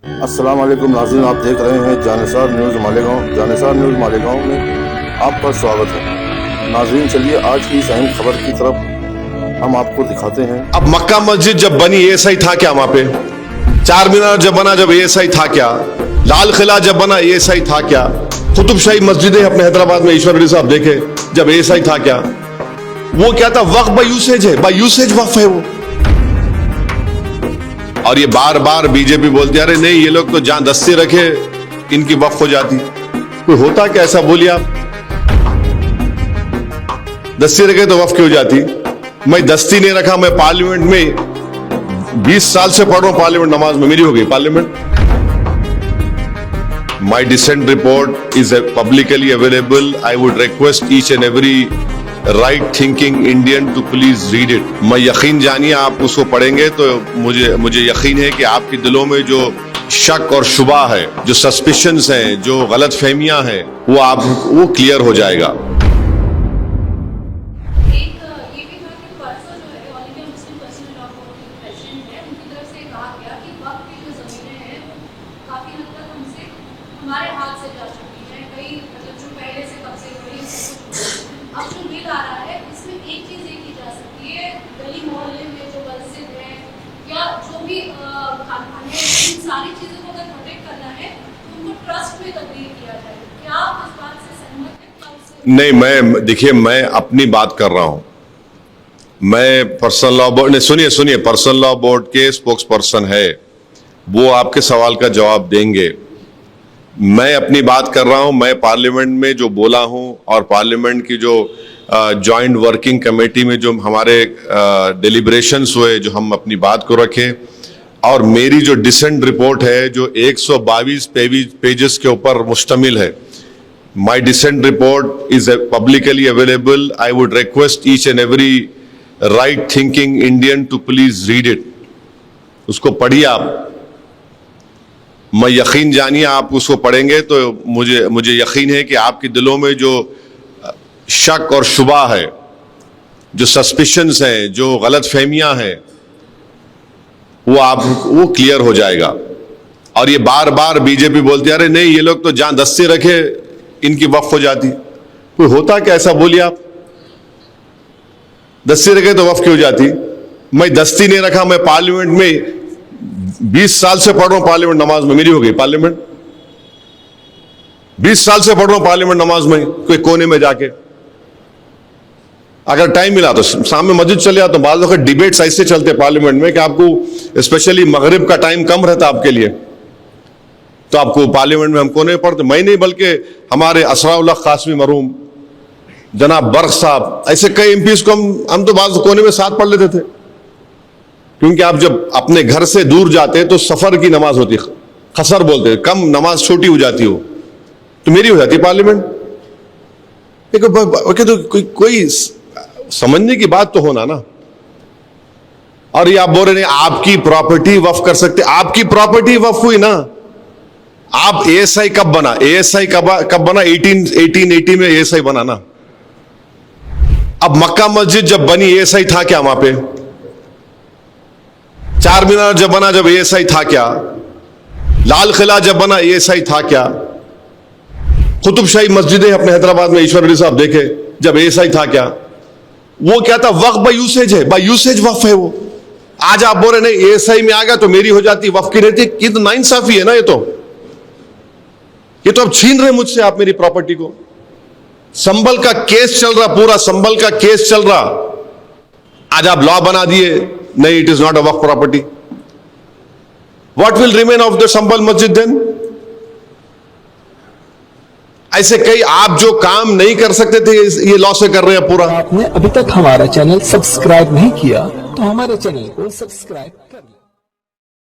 अस्सलाम वालेकुम नाज़रीन, आप देख रहे हैं जानिसार न्यूज़ मालेगांव। जानिसार न्यूज़ मालेगांव में आपका स्वागत है। नाज़रीन, चलिए आज की इस अहम खबर की तरफ हम आपको दिखाते हैं। अब मक्का मस्जिद जब बनी एएसआई था क्या वहां पे? चार मीनार जब बना जब एएसआई था क्या? लाल किला जब बना एएसआई था क्या? कुतुब शाही मस्जिदें अपने हैदराबाद में ईश्वर रेड्डी साहब देखे जब एएसआई था क्या? वो क्या था? वक्फ बाय यूसेज है, बाय यूसेज वक्फ है वो। और ये बार बार बीजेपी बोलती है अरे नहीं ये लोग तो जहां दस्ती रखे इनकी वक्फ हो जाती। कोई होता क्या ऐसा? बोलिए आप। दस्ती रखे तो वक्फ क्यों हो जाती? मैं दस्ती नहीं रखा, मैं पार्लियामेंट में 20 साल से पढ़ रहा हूं, पार्लियामेंट नमाज में मेरी हो गई parliament. My dissent report is publicly available. I would request each and every right thinking Indian to please read it. मैं यकीन जानिए आप उसको पढ़ेंगे तो मुझे यकीन है कि आपके दिलों में जो शक और शुबा है, जो सस्पिशंस हैं, जो गलत फहमियां हैं, वो क्लियर हो जाएगा। हमारे हाथ से जा चुकी है, कई मतलब जो पहले से कब्जे हुए। अब जो बिल आ रहा है इसमें एक चीज ये की जा सकती है, गली मोहल्ले में जो मस्जिद है या जो भी कारखाने, इन सारी चीजों को अगर प्रोटेक्ट करना है तो उनको ट्रस्ट में तब्दील किया जाए। क्या आप इस बात से सहमत हैं? नहीं, मैं देखिए मैं अपनी बात कर रहा हूं। मैं पर्सनल लॉ बोर्ड, सुनिए पर्सनल लॉ बोर्ड के स्पोक्स पर्सन है, वो आपके सवाल का जवाब देंगे। मैं अपनी बात कर रहा हूं। मैं पार्लियामेंट में जो बोला हूं और पार्लियामेंट की जो जॉइंट वर्किंग कमेटी में जो हमारे डिलिब्रेशंस हुए, जो हम अपनी बात को रखे, और मेरी जो डिसेंट रिपोर्ट है जो 122 पेजेस के ऊपर मुश्तमिल है। My dissent report is publicly available. I would request each and every right thinking Indian to please read it. उसको पढ़िए आप। मैं यकीन जानिए आप उसको पढ़ेंगे तो मुझे यकीन है कि आपके दिलों में जो शक और शुबा है, जो सस्पिशंस हैं, जो गलत फहमियां हैं, वो क्लियर हो जाएगा। और ये बार बार बीजेपी बोलती है अरे नहीं ये लोग तो जहां दस्ती रखे इनकी वक्फ हो जाती। कोई होता क्या ऐसा? बोलिए आप। दस्ती रखे तो वक्फ क्यों हो जाती? मैं दस्ती नहीं रखा, मैं पार्लियामेंट में 20 साल से पढ़ रहा हूं, पार्लियामेंट नमाज में मेरी हो गई पार्लियामेंट। 20 साल से पढ़ रहा हूं पार्लियामेंट नमाज में, कोई कोने में जाके। अगर टाइम मिला तो सामने मस्जिद चले जाता हूं। बाद वक्त डिबेट्स ऐसे चलते पार्लियामेंट में कि आपको स्पेशली मगरिब का टाइम कम रहता आपके लिए, तो आपको पार्लियामेंट में हम कोने पढ़ते। मैं नहीं बल्कि हमारे असराउल्लाह कासमी मरहूम जनाब बर्क साहब, ऐसे कई एमपीज को हम तो बाद कोने में साथ पढ़ लेते थे। क्योंकि आप जब अपने घर से दूर जाते तो सफर की नमाज होती, खसर बोलते, कम नमाज छोटी हो जाती हो, तो मेरी हो जाती पार्लियामेंट। तो कोई समझने की बात तो होना ना। और ये आप बोल रहे नहीं आपकी प्रॉपर्टी वक्फ कर सकते। आपकी प्रॉपर्टी वक्फ हुई ना। आप एएसआई कब बना? एएसआई कब बना? 1880 में एएसआई बना ना। अब मक्का मस्जिद जब बनी एएसआई था क्या वहां पे? चार मीनार जब बना जब एएसआई था क्या? लाल किला जब बना एएसआई था क्या? कुतुब शाही मस्जिदें अपने हैदराबाद में ईश्वर रेड्डी साहब देखे जब एएसआई था क्या? वो क्या था? वक्फ बाय यूसेज है, बाय यूसेज वक्फ है वो। आज आप बोल रहे नहीं एएसआई में आ गया तो मेरी हो जाती, वक्फ की रहती। ये तो नाइंसाफी है ना। ये तो अब छीन रहे मुझसे आप मेरी प्रॉपर्टी को। संभल का केस चल रहा, पूरा संभल का केस चल रहा। आज आप लॉ बना दिए नहीं, it is not a waqf property. What will remain of the Sambhal masjid then? ऐसे कई आप जो काम नहीं कर सकते थे ये लॉ से कर रहे हैं पूरा। आपने अभी तक हमारा चैनल सब्सक्राइब नहीं किया तो हमारे चैनल को सब्सक्राइब कर